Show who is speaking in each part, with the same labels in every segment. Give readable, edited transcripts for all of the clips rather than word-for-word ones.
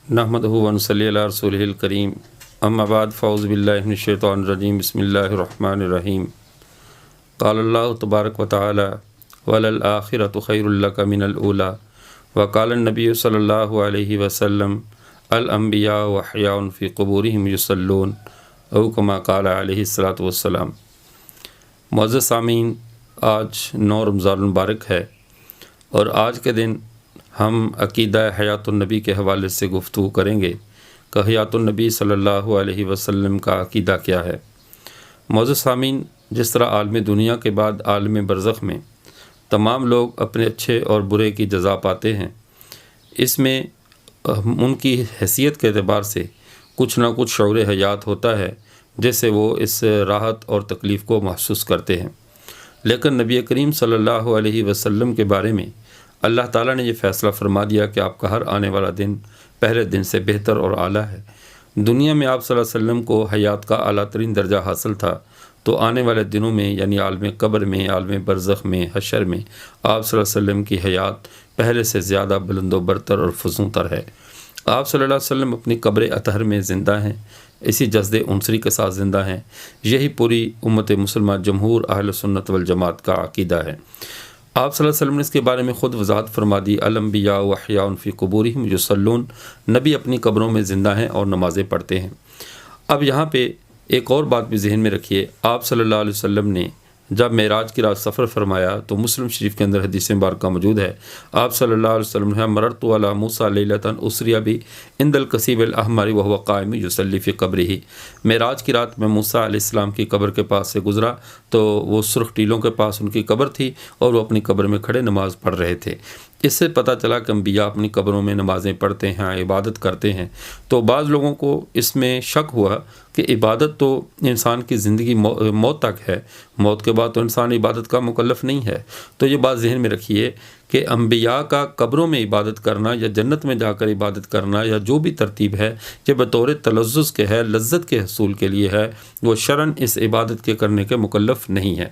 Speaker 1: محمد ونصلی علی رسولہ الکریم اما بعد فاعوذ باللہ من الشیطان الرجیم بسم اللہ الرحمن الرحیم قال اللہ تبارک و تعالی وللآخرۃ خیر لک من الاولی وقال النبی صلی اللہ علیہ وسلم الانبیاء احیاء فی قبورہم یصلون او کما قال علیہ الصلاۃ والسلام۔ معزز سامعین، آج 9 رمضان المبارک ہے اور آج کے دن ہم عقیدہ حیات النبی کے حوالے سے گفتگو کریں گے کہ حیات النبی صلی اللہ علیہ وسلم کا عقیدہ کیا ہے۔ معزز سامعین، جس طرح عالم دنیا کے بعد عالم برزخ میں تمام لوگ اپنے اچھے اور برے کی جزا پاتے ہیں، اس میں ان کی حیثیت کے اعتبار سے کچھ نہ کچھ شعور حیات ہوتا ہے جس سے وہ اس راحت اور تکلیف کو محسوس کرتے ہیں۔ لیکن نبی کریم صلی اللہ علیہ وسلم کے بارے میں اللہ تعالیٰ نے یہ فیصلہ فرما دیا کہ آپ کا ہر آنے والا دن پہلے دن سے بہتر اور اعلیٰ ہے۔ دنیا میں آپ صلی اللہ علیہ وسلم کو حیات کا اعلیٰ ترین درجہ حاصل تھا، تو آنے والے دنوں میں یعنی عالم قبر میں، عالم برزخ میں، حشر میں آپ صلی اللہ علیہ وسلم کی حیات پہلے سے زیادہ بلند و برتر اور فزوں تر ہے۔ آپ صلی اللہ علیہ وسلم اپنی قبر اطہر میں زندہ ہیں، اسی جسد عنصری کے ساتھ زندہ ہیں۔ یہی پوری امت مسلمہ جمہور اہل سنت والجماعت کا عقیدہ ہے۔ آپ صلی اللہ علیہ وسلم نے اس کے بارے میں خود وضاحت فرما دی، الانبیاء احیاء فی قبورہم یصلون، نبی اپنی قبروں میں زندہ ہیں اور نمازیں پڑھتے ہیں۔ اب یہاں پہ ایک اور بات بھی ذہن میں رکھیے، آپ صلی اللہ علیہ وسلم نے جب معراج کی رات سفر فرمایا تو مسلم شریف کے اندر حدیث مبارکہ موجود ہے، آپ صلی اللہ علیہ وسلم نے مررت علی موسیٰ لیلۃ اسری بی عند الکثیب الاحمر وهو قائم یصلی فی قبرہ۔ معراج کی رات میں موسیٰ علیہ السلام کی قبر کے پاس سے گزرا تو وہ سرخ ٹیلوں کے پاس ان کی قبر تھی اور وہ اپنی قبر میں کھڑے نماز پڑھ رہے تھے۔ اس سے پتہ چلا کہ انبیاء اپنی قبروں میں نمازیں پڑھتے ہیں، عبادت کرتے ہیں۔ تو بعض لوگوں کو اس میں شک ہوا کہ عبادت تو انسان کی زندگی موت تک ہے، موت کے بعد تو انسان عبادت کا مکلف نہیں ہے۔ تو یہ بات ذہن میں رکھیے کہ انبیاء کا قبروں میں عبادت کرنا یا جنت میں جا کر عبادت کرنا یا جو بھی ترتیب ہے یہ بطور تلذذ کے ہے، لذت کے حصول کے لیے ہے، وہ شرعاً اس عبادت کے کرنے کے مکلف نہیں ہے۔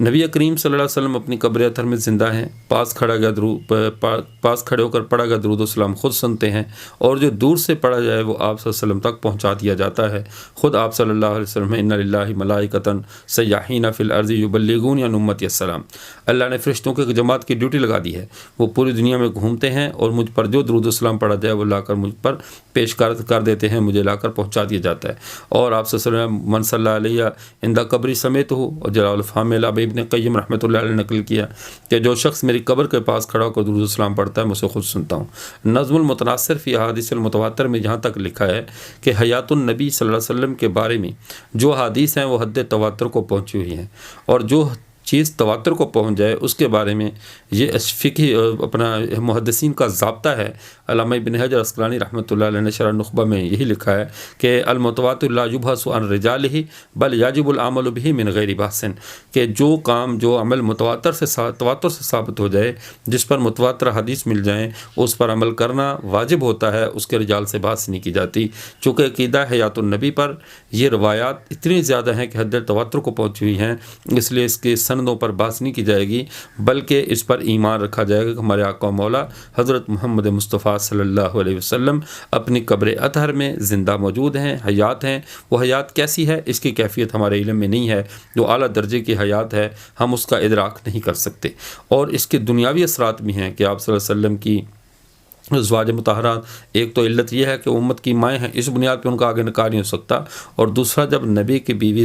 Speaker 1: نبی کریم صلی اللہ علیہ وسلم اپنی قبر اطہر میں زندہ ہیں، پاس کھڑے ہو کر پڑھا گیا درود و سلام خود سنتے ہیں، اور جو دور سے پڑھا جائے وہ آپ صلی اللہ علیہ وسلم تک پہنچا دیا جاتا ہے۔ خود آپ صلی اللہ علیہ وسلم ان للہ ملائکۃ سیاحین فی الارض یبلغون عن امتی السلام، اللہ نے فرشتوں کی جماعت کی ڈیوٹی لگا دی ہے، وہ پوری دنیا میں گھومتے ہیں اور مجھ پر جو درود و سلام پڑھا جائے وہ لا کر مجھ پر پیش کر دیتے ہیں، مجھے لا کر پہنچا دیا جاتا ہے۔ اور آپ صلی اللہ علیہ وسلم من صلی علیہ عند قبری سمیت ہو، اور جلال الفام ابن قیم رحمۃ اللہ علیہ نے نقل کیا کہ جو شخص میری قبر کے پاس کھڑا ہو کر درود و سلام پڑھتا ہے میں اسے خود سنتا ہوں۔ نظم المتناصر فی احادیث المتواتر میں یہاں تک لکھا ہے کہ حیات النبی صلی اللہ علیہ وسلم کے بارے میں جو حدیث ہیں وہ حد تواتر کو پہنچی ہوئی ہیں، اور جو چیز تواتر کو پہنچ جائے اس کے بارے میں یہ فقہی اپنا محدثین کا ضابطہ ہے۔ علامہ ابن حجر عسقلانی رحمۃ اللہ علیہ نے شرح نخبہ میں یہی لکھا ہے کہ المتواتر لا یبحث عن رجالہ بل یجب العمل به من غیر بحث، کہ جو کام جو عمل تواتر سے ثابت ہو جائے، جس پر متواتر حدیث مل جائیں، اس پر عمل کرنا واجب ہوتا ہے، اس کے رجال سے بحث نہیں کی جاتی۔ چونکہ عقیدہ حیات النبی پر یہ روایات اتنی زیادہ ہیں کہ حد تواتر کو پہنچی ہوئی ہیں، اس لیے اس کے سندوں پر بحث نہیں کی جائے گی، بلکہ اس پر ایمان رکھا جائے گا کہ ہمارے آقا و مولا حضرت محمد مصطفیٰ صلی اللہ علیہ وسلم اپنی قبر اطہر میں زندہ موجود ہیں، حیات ہیں۔ وہ حیات کیسی ہے اس کی کیفیت ہمارے علم میں نہیں ہے، جو اعلیٰ درجے کی حیات ہے ہم اس کا ادراک نہیں کر سکتے۔ اور اس کے دنیاوی اثرات بھی ہیں کہ آپ صلی اللہ علیہ وسلم کی ازواج مطہرات، ایک تو علت یہ ہے کہ امت کی مائیں ہیں، اس بنیاد پہ ان کا آگے نکاح نہیں ہو سکتا، اور دوسرا جب نبی کی بیوی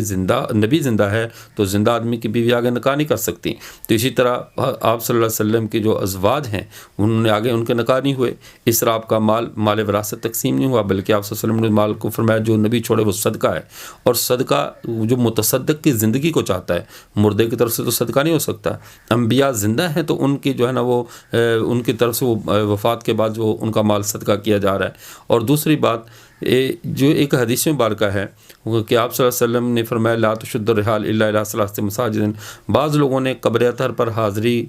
Speaker 1: نبی زندہ ہے تو زندہ آدمی کی بیوی آگے نکاح نہیں کر سکتی۔ تو اسی طرح آپ صلی اللہ علیہ وسلم کی جو ازواج ہیں انہوں نے آگے ان کے نکاح نہیں ہوئے، اس طرح آپ کا مال وراثت تقسیم نہیں ہوا، بلکہ آپ صلی اللہ علیہ وسلم نے مال کو فرمایا جو نبی چھوڑے وہ صدقہ ہے، اور صدقہ جو متصدق کی زندگی کو چاہتا ہے، مردے کی طرف سے تو صدقہ نہیں ہو سکتا۔ انبیاء زندہ ہیں تو ان کی جو ہے نا وہ ان کی طرف سے وہ وفات کے بعد جو ان کا مال صدقہ کیا جا رہا ہے۔ اور دوسری بات جو ایک حدیث مبارکہ ہے کہ آپ صلی اللہ علیہ وسلم نے فرمایا لا تشد الرحال الا الی ثلاث مساجد، بعض لوگوں نے قبر اطہر پر حاضری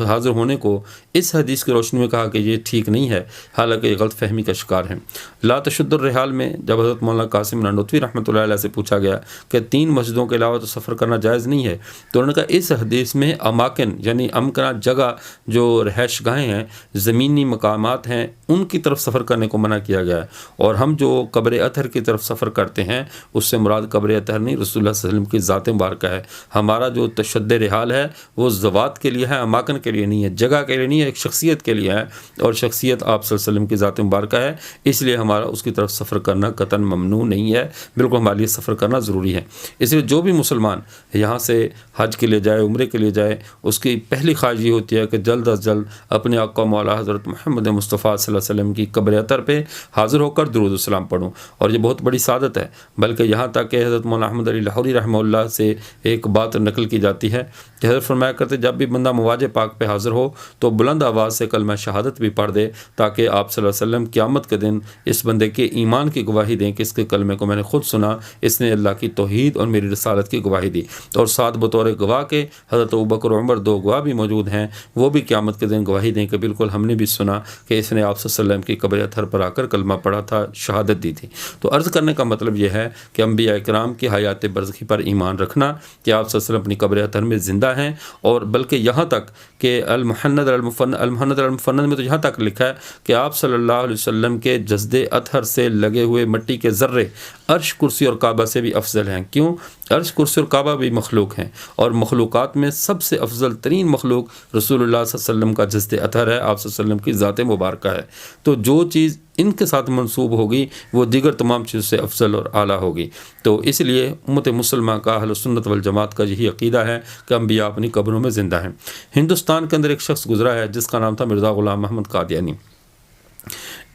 Speaker 1: حاضر ہونے کو اس حدیث کی روشنی میں کہا کہ یہ ٹھیک نہیں ہے، حالانکہ یہ غلط فہمی کا شکار ہے۔ لا تشد الرحال میں جب حضرت مولانا قاسم نانوتوی رحمۃ اللہ علیہ سے پوچھا گیا کہ 3 مسجدوں کے علاوہ تو سفر کرنا جائز نہیں ہے، تو انہوں نے کہا اس حدیث میں اماکن یعنی امکنہ جگہ جو رہائش گاہیں ہیں، زمینی مقامات ہیں، ان کی طرف سفر کرنے کو منع کیا گیا ہے، اور ہم جو قبر اطہر کی طرف سفر کرتے ہیں اس سے مراد قبر اطہر نہیں، رسول اللہ صلی اللہ علیہ وسلم کی ذات مبارکہ ہے۔ ہمارا جو تشد رحال ہے وہ ذوات کے لیے ہے، اماکن کے لیے نہیں ہے، جگہ کے لیے نہیں ہے، ایک شخصیت کے لیے ہے، اور شخصیت آپ صلی اللہ علیہ وسلم کی ذات مبارکہ ہے، اس لیے ہمارا اس کی طرف سفر کرنا قطعاً ممنوع نہیں ہے، بالکل ہمارے لیے سفر کرنا ضروری ہے۔ اس لیے جو بھی مسلمان یہاں سے حج کے لیے جائے، عمرے کے لیے جائے، اس کی پہلی خواہش یہ ہوتی ہے کہ جلد از جلد اپنے آقا مولا حضرت محمد مصطفیٰ صلی اللہ علیہ وسلم کی قبر اطہر پہ حاضر ہو کر درود و سلام پڑھوں، اور یہ بہت بڑی سعادت ہے۔ بلکہ یہاں تک کہ حضرت مولانا محمد لاہوری رحمہ اللہ سے ایک بات نقل کی جاتی ہے کہ حضرت فرمایا کرتے جب بھی بندہ مواجہ پاک پہ حاضر ہو تو بلند آواز سے کلمہ شہادت بھی پڑھ دے، تاکہ آپ صلی اللہ علیہ وسلم قیامت کے دن اس بندے کے ایمان کی گواہی دیں کہ اس کے کلمے کو میں نے خود سنا، اس نے اللہ کی توحید اور میری رسالت کی گواہی دی، اور ساتھ بطور گواہ کے حضرت ابوبکر اور عمر 2 گواہ بھی موجود ہیں، وہ بھی قیامت کے دن گواہی دیں کہ بالکل ہم نے بھی سنا کہ اس نے آپ صلی اللہ علیہ وسلم کی قبر اطہر پر آ کر کلمہ پڑھا تھا، شہادت دی تھی۔ تو عرض کرنے کا مطلب یہ ہے کہ انبیاء کرام کی حیات برزخی پر ایمان رکھنا کہ آپ صلی اللہ علیہ وسلم اپنی قبر اطہر میں زندہ ہیں، اور بلکہ یہاں تک کہ المحند المفند میں تو یہاں تک لکھا ہے کہ آپ صلی اللہ علیہ وسلم کے جسد اطہر سے لگے ہوئے مٹی کے ذرے عرش، کرسی اور کعبہ سے بھی افضل ہیں۔ کیوں؟ عرش، کرسی اور کعبہ بھی مخلوق ہیں، اور مخلوقات میں سب سے افضل ترین مخلوق رسول اللہ صلی اللہ علیہ وسلم کا جسد اطہر ہے، آپ صلی اللہ علیہ وسلم کی ذات مبارکہ ہے۔ تو جو چیز ان کے ساتھ منسوب ہوگی وہ دیگر تمام چیزوں سے افضل اور اعلیٰ ہوگی۔ تو اس لیے امت مسلمہ کا اہل سنت والجماعت کا یہی عقیدہ ہے کہ انبیاء اپنی قبروں میں زندہ ہیں۔ ہندوستان کے اندر ایک شخص گزرا ہے جس کا نام تھا مرزا غلام محمد قادیانی۔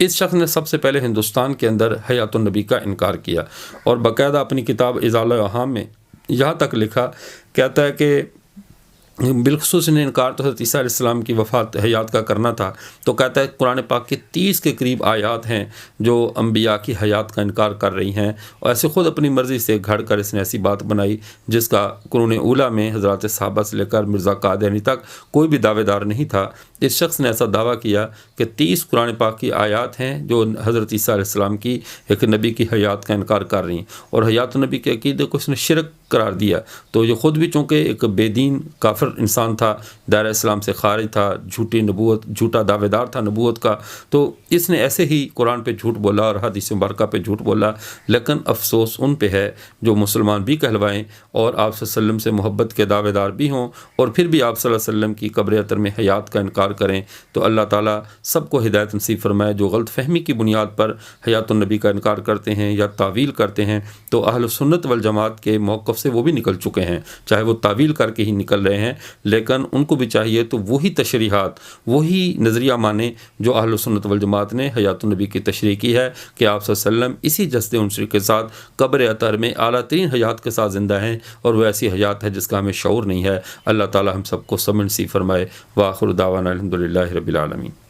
Speaker 1: اس شخص نے سب سے پہلے ہندوستان کے اندر حیات النبی کا انکار کیا، اور باقاعدہ اپنی کتاب ازالہ احام میں یہاں تک لکھا، کہتا ہے کہ بالخصوص نے انکار تو حضرت عیسیٰ علیہ السلام کی وفات حیات کا کرنا تھا، تو کہتا ہے قرآن پاک کی 30 کے قریب آیات ہیں جو انبیاء کی حیات کا انکار کر رہی ہیں، اور ایسے خود اپنی مرضی سے گھڑ کر اس نے ایسی بات بنائی جس کا قرون اولیٰ میں حضرات صحابہ سے لے کر مرزا قادیانی تک کوئی بھی دعوے دار نہیں تھا۔ اس شخص نے ایسا دعویٰ کیا کہ 30 قرآن پاک کی آیات ہیں جو حضرت عیسیٰ علیہ السلام کی ایک نبی کی حیات کا انکار کر رہی ہیں، اور حیات النبی کے عقیدے کو اس نے شرک قرار دیا۔ تو یہ خود بھی چونکہ ایک بے دین کافر انسان تھا، دائرہ اسلام سے خارج تھا، جھوٹی نبوت، جھوٹا دعوے دار تھا نبوت کا، تو اس نے ایسے ہی قرآن پہ جھوٹ بولا اور حدیث مبارکہ پہ جھوٹ بولا۔ لیکن افسوس ان پہ ہے جو مسلمان بھی کہلوائیں اور آپ صلی اللہ علیہ وسلم سے محبت کے دعوے دار بھی ہوں، اور پھر بھی آپ صلی اللہ علیہ وسلم کی قبر اطہر میں حیات کا انکار کریں۔ تو اللہ تعالیٰ سب کو ہدایت نصیب فرمائے۔ جو غلط فہمی کی بنیاد پر حیات النبی کا انکار کرتے ہیں یا تعویل کرتے ہیں، تو اہل سنت والجماعت کے موقف سے وہ بھی نکل چکے ہیں، چاہے وہ تعویل کر کے ہی نکل رہے ہیں، لیکن ان کو بھی چاہیے تو وہی تشریحات، وہی نظریہ مانیں جو اہل سنت والجماعت نے حیات النبی کی تشریح کی ہے کہ آپ صلی اللہ علیہ وسلم اسی جسد عنصری کے ساتھ قبر اطہر میں اعلیٰ ترین حیات کے ساتھ زندہ ہیں، اور وہ ایسی حیات ہے جس کا ہمیں شعور نہیں ہے۔ اللہ تعالی ہم سب کو سمجھ نصیب فرمائے۔ وآخر دعوانا الحمدللہ رب العالمین۔